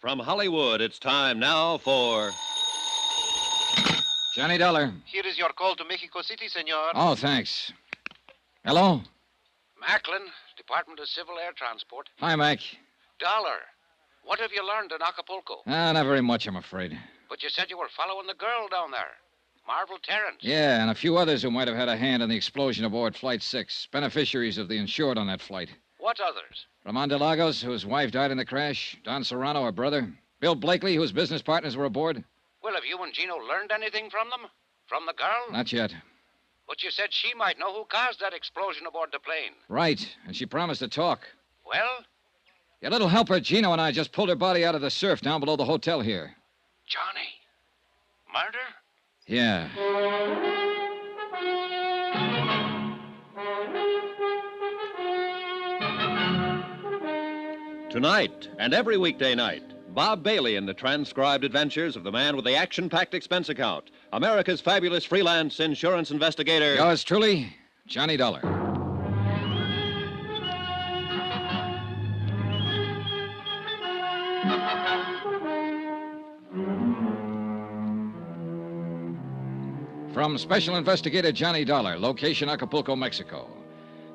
From Hollywood, it's time now for... Johnny Dollar. Here is your call to Mexico City, senor. Oh, thanks. Hello? Macklin, Department of Civil Air Transport. Hi, Mac. Dollar, what have you learned in Acapulco? Not very much, I'm afraid. But you said you were following the girl down there, Marvel Terrence. Yeah, and a few others who might have had a hand in the explosion aboard Flight 6. Beneficiaries of the insured on that flight. What others? Ramon de Lagos, whose wife died in the crash. Don Serrano, her brother. Bill Blakely, whose business partners were aboard. Well, have you and Gino learned anything from them? From the girl? Not yet. But you said she might know who caused that explosion aboard the plane. Right, and she promised to talk. Well? Your little helper, Gino, and I just pulled her body out of the surf down below the hotel here. Johnny. Murder? Yeah. Tonight and every weekday night, Bob Bailey in the transcribed adventures of the man with the action-packed expense account, America's fabulous freelance insurance investigator. Yours truly, Johnny Dollar. From Special Investigator Johnny Dollar, location Acapulco, Mexico.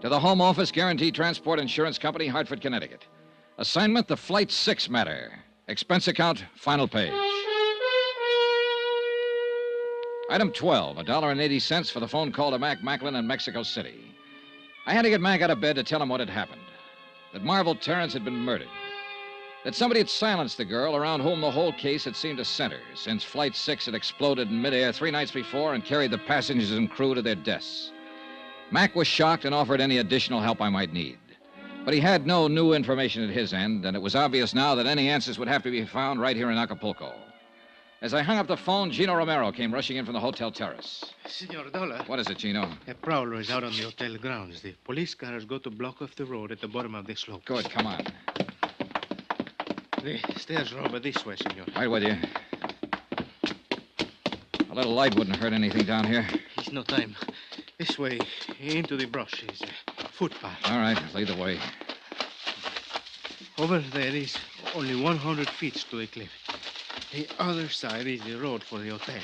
To the Home Office Guaranteed Transport Insurance Company, Hartford, Connecticut. Assignment, the Flight 6 matter. Expense account, final page. Item 12, $1.80 for the phone call to Mac Macklin in Mexico City. I had to get Mac out of bed to tell him what had happened. That Marvel Terrence had been murdered. That somebody had silenced the girl around whom the whole case had seemed to center, since Flight 6 had exploded in midair 3 nights before and carried the passengers and crew to their deaths. Mac was shocked and offered any additional help I might need. But he had no new information at his end, and it was obvious now that any answers would have to be found right here in Acapulco. As I hung up the phone, Gino Romero came rushing in from the hotel terrace. Senor Dollar. What is it, Gino? A prowler is out on the hotel grounds. The police cars go to block off the road at the bottom of the slope. Good, come on. The stairs are over this way, senor. Right with you. A little light wouldn't hurt anything down here. It's no time. This way, into the brush, is a footpath. All right, lead the way. Over there is only 100 feet to the cliff. The other side is the road for the hotel.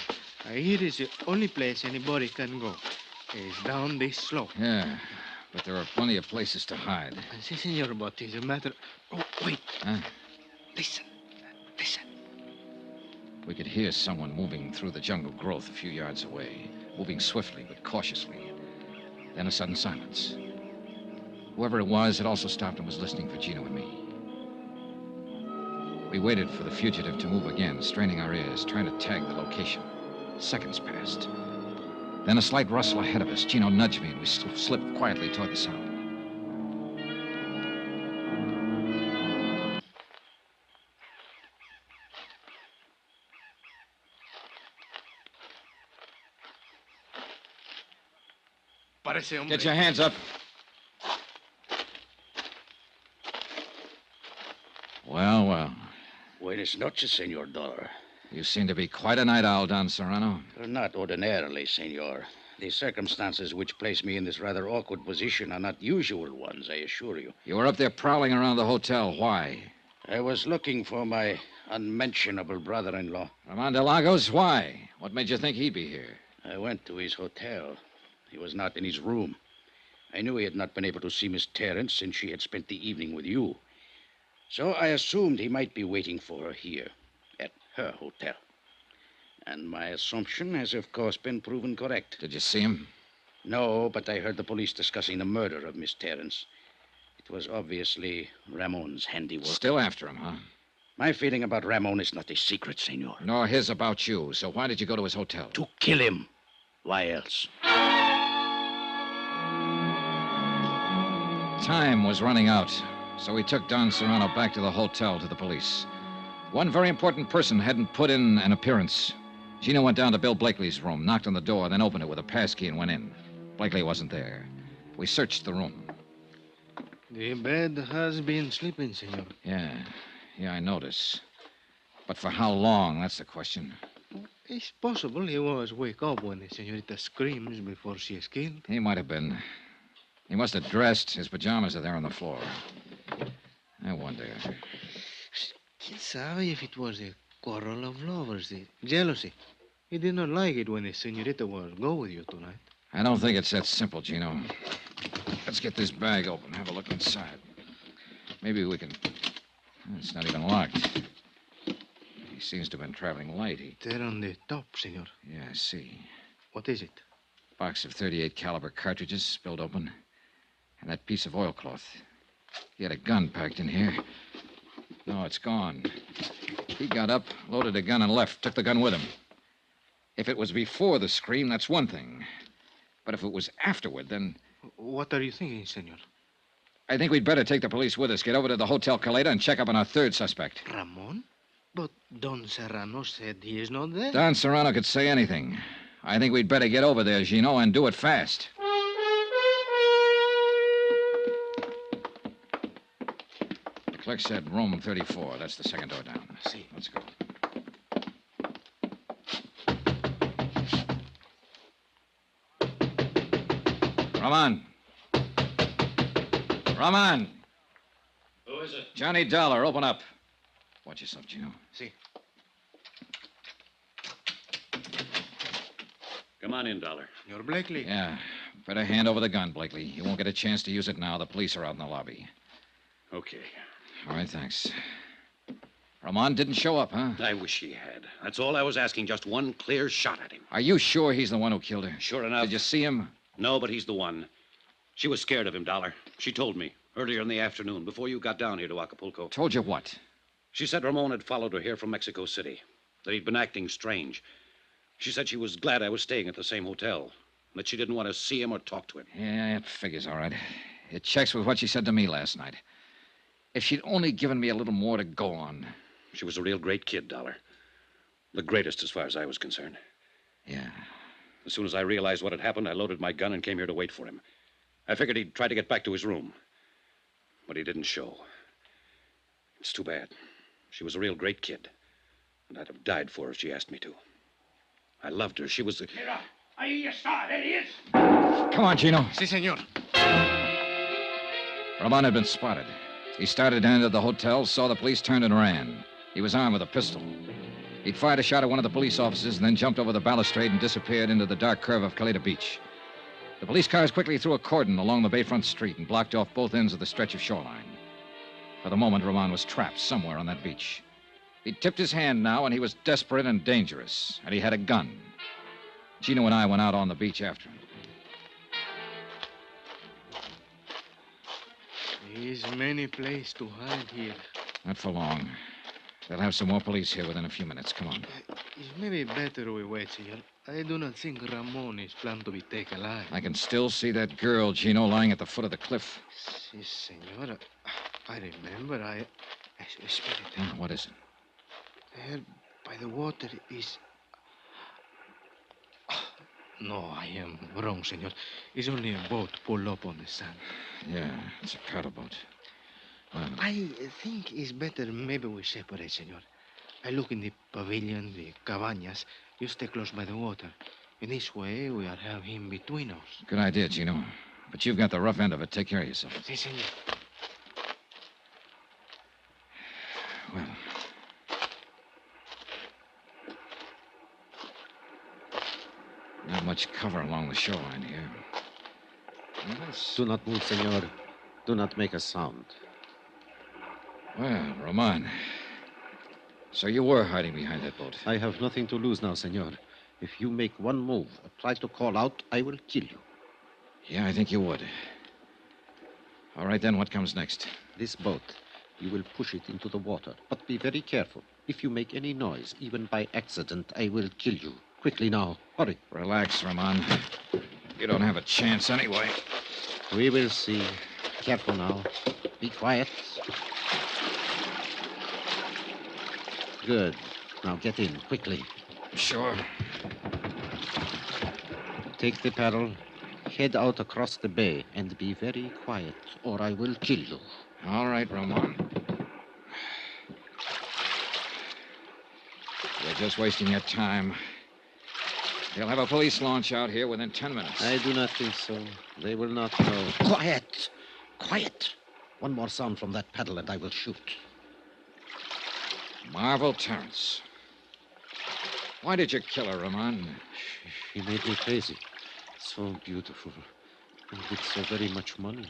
Here is the only place anybody can go. It's down this slope. Yeah, but there are plenty of places to hide. Si, senor, but it's a matter... Oh, wait. Huh? Listen. Listen. We could hear someone moving through the jungle growth a few yards away, moving swiftly but cautiously. Then a sudden silence. Whoever it was had also stopped and was listening for Gino and me. We waited for the fugitive to move again, straining our ears, trying to tag the location. Seconds passed. Then a slight rustle ahead of us. Gino nudged me, and we slipped quietly toward the sound. Get your hands up. Well, well. Buenas noches, Senor Dollar. You seem to be quite a night owl, Don Serrano. Not ordinarily, Senor. The circumstances which place me in this rather awkward position are not usual ones, I assure you. You were up there prowling around the hotel. Why? I was looking for my unmentionable brother-in-law. Ramon de Lagos? Why? What made you think he'd be here? I went to his hotel. He was not in his room. I knew he had not been able to see Miss Terrence since she had spent the evening with you. So I assumed he might be waiting for her here, at her hotel. And my assumption has, of course, been proven correct. Did you see him? No, but I heard the police discussing the murder of Miss Terrence. It was obviously Ramon's handiwork. Still after him, huh? My feeling about Ramon is not a secret, Senor. Nor his about you. So why did you go to his hotel? To kill him. Why else? Time was running out, so we took Don Serrano back to the hotel to the police. One very important person hadn't put in an appearance. Gino went down to Bill Blakely's room, knocked on the door, then opened it with a passkey and went in. Blakely wasn't there. We searched the room. The bed has been sleeping, senor. Yeah, I notice. But for how long, that's the question. It's possible he was wake up when the senorita screams before she is killed. He might have been. He must have dressed. His pajamas are there on the floor. I wonder. Quién sabe if it was a quarrel of lovers, the jealousy. He did not like it when the senorita was go with you tonight. I don't think it's that simple, Gino. Let's get this bag open, have a look inside. Maybe we can... It's not even locked. He seems to have been traveling light. There on the top, senor. Yeah, I see. What is it? Box of 38 caliber cartridges spilled open. And that piece of oilcloth. He had a gun packed in here. No, it's gone. He got up, loaded a gun, and left. Took the gun with him. If it was before the scream, that's one thing. But if it was afterward, then... What are you thinking, senor? I think we'd better take the police with us, get over to the Hotel Caleta, and check up on our third suspect. Ramon? But Don Serrano said he is not there. Don Serrano could say anything. I think we'd better get over there, Gino, and do it fast. The clerk said room 34. That's the second door down. See. Let's go. Roman. Roman. Who is it? Johnny Dollar, open up. Watch yourself, Gino. See. Come on in, Dollar. Senor Blakely. Yeah. Better hand over the gun, Blakely. You won't get a chance to use it now. The police are out in the lobby. Okay. All right, thanks. Ramon didn't show up, huh? I wish he had. That's all I was asking. Just one clear shot at him. Are you sure he's the one who killed her? Sure enough. Did you see him? No, but he's the one. She was scared of him, Dollar. She told me earlier in the afternoon, before you got down here to Acapulco. Told you what? She said Ramon had followed her here from Mexico City, that he'd been acting strange. She said she was glad I was staying at the same hotel, and that she didn't want to see him or talk to him. Yeah, it figures all right. It checks with what she said to me last night. If she'd only given me a little more to go on. She was a real great kid, Dollar. The greatest as far as I was concerned. Yeah. As soon as I realized what had happened, I loaded my gun and came here to wait for him. I figured he'd try to get back to his room. But he didn't show. It's too bad. She was a real great kid. And I'd have died for her if she asked me to. I loved her. She was the... Mira, ahí está. There he is. Come on, Gino. Si, senor. Ramon had been spotted. He started and entered the hotel, saw the police, turned and ran. He was armed with a pistol. He'd fired a shot at one of the police officers and then jumped over the balustrade and disappeared into the dark curve of Caleta Beach. The police cars quickly threw a cordon along the bayfront street and blocked off both ends of the stretch of shoreline. For the moment, Ramon was trapped somewhere on that beach. He'd tipped his hand now, and he was desperate and dangerous, and he had a gun. Gino and I went out on the beach after him. There's many places to hide here. Not for long. They'll have some more police here within a few minutes. Come on. It's maybe better we wait, senor. I do not think Ramon is planned to be taken alive. I can still see that girl, Gino, lying at the foot of the cliff. Si, senor. I remember. Spirit. What is it? There by the water is... No, I am wrong, senor. It's only a boat pulled up on the sand. Yeah, it's a paddle boat. Well, I think it's better maybe we separate, senor. I look in the pavilion, the cabañas. You stay close by the water. In this way, we'll have him between us. good idea, Gino. But you've got the rough end of it. Take care of yourself. Si, senor. Well, not much cover along the shoreline here. Do not move, senor. Do not make a sound. Well, Roman. So you were hiding behind that boat. I have nothing to lose now, senor. If you make one move or try to call out, I will kill you. Yeah, I think you would. All right, then, what comes next? This boat, you will push it into the water. But be very careful. If you make any noise, even by accident, I will kill you. Quickly now. Hurry. Relax, Roman. You don't have a chance anyway. We will see. Careful now. Be quiet. Good. Now get in, quickly. Sure. Take the paddle, head out across the bay, and be very quiet, or I will kill you. All right, Roman. You're just wasting your time. They'll have a police launch out here within 10 minutes. I do not think so. They will not know. Quiet! Quiet! One more sound from that paddle and I will shoot. Marvel Terrence. Why did you kill her, Ramon? She made me crazy. So beautiful. And with so very much money.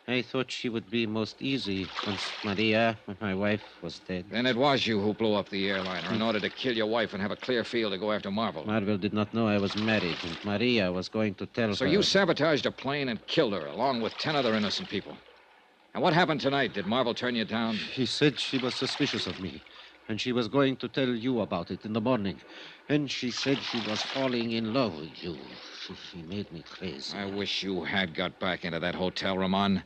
I thought she would be most easy once Maria, my wife, was dead. Then it was you who blew up the airliner in order to kill your wife and have a clear field to go after Marvel. Marvel did not know I was married, and Maria was going to tell So her. you sabotaged a plane and killed her, along with 10 other innocent people. And what happened tonight? Did Marvel turn you down? He said she was suspicious of me, and she was going to tell you about it in the morning. And she said she was falling in love with you. She made me crazy. I wish you had got back into that hotel, Ramon.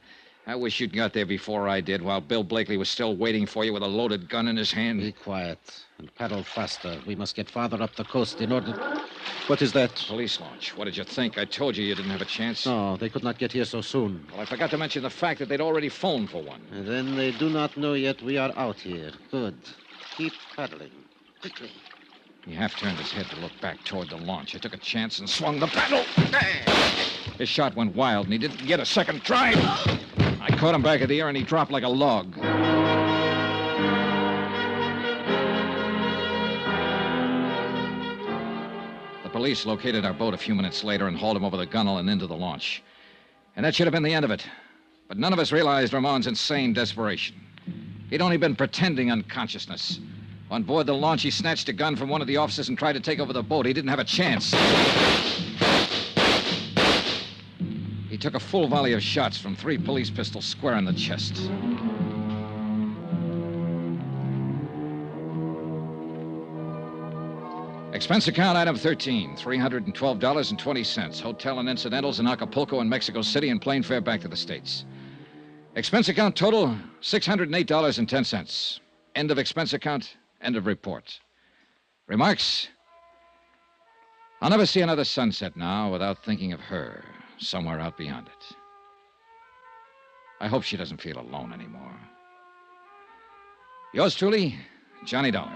I wish you'd got there before I did, while Bill Blakely was still waiting for you with a loaded gun in his hand. Be quiet and paddle faster. We must get farther up the coast in order... What is that? Police launch. What did you think? I told you didn't have a chance. No, they could not get here so soon. Well, I forgot to mention the fact that they'd already phoned for one. And then they do not know yet we are out here. Good. Keep paddling. Quickly. He half turned his head to look back toward the launch. I took a chance and swung the paddle. His shot went wild, and he didn't get a second try. I caught him back at the air, and he dropped like a log. The police located our boat a few minutes later and hauled him over the gunwale and into the launch. And that should have been the end of it. But none of us realized Ramon's insane desperation. He'd only been pretending unconsciousness. On board the launch, he snatched a gun from one of the officers and tried to take over the boat. He didn't have a chance. He took a full volley of shots from 3 police pistols square in the chest. Expense account item 13, $312.20. Hotel and incidentals in Acapulco and Mexico City and plane fare back to the States. Expense account total, $608.10. End of expense account, end of report. Remarks? I'll never see another sunset now without thinking of her somewhere out beyond it. I hope she doesn't feel alone anymore. Yours truly, Johnny Dollar.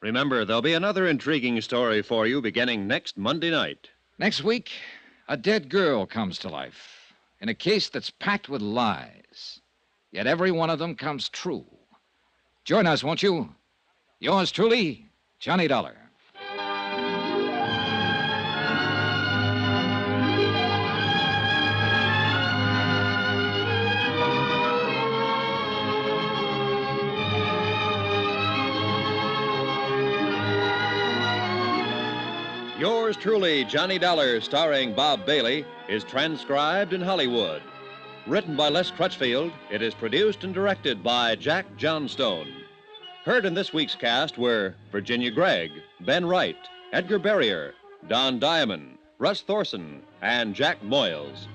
Remember, there'll be another intriguing story for you beginning next Monday night. Next week, a dead girl comes to life in a case that's packed with lies. Yet every one of them comes true. Join us, won't you? Yours truly, Johnny Dollar. Yours truly, Johnny Dollar, starring Bob Bailey, is transcribed in Hollywood. Written by Les Crutchfield, it is produced and directed by Jack Johnstone. Heard in this week's cast were Virginia Gregg, Ben Wright, Edgar Barrier, Don Diamond, Russ Thorson, and Jack Moyles.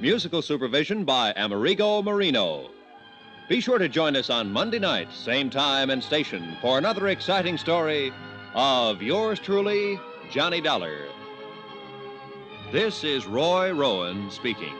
Musical supervision by Amerigo Marino. Be sure to join us on Monday night, same time and station, for another exciting story of yours truly, Johnny Dollar. This is Roy Rowan speaking.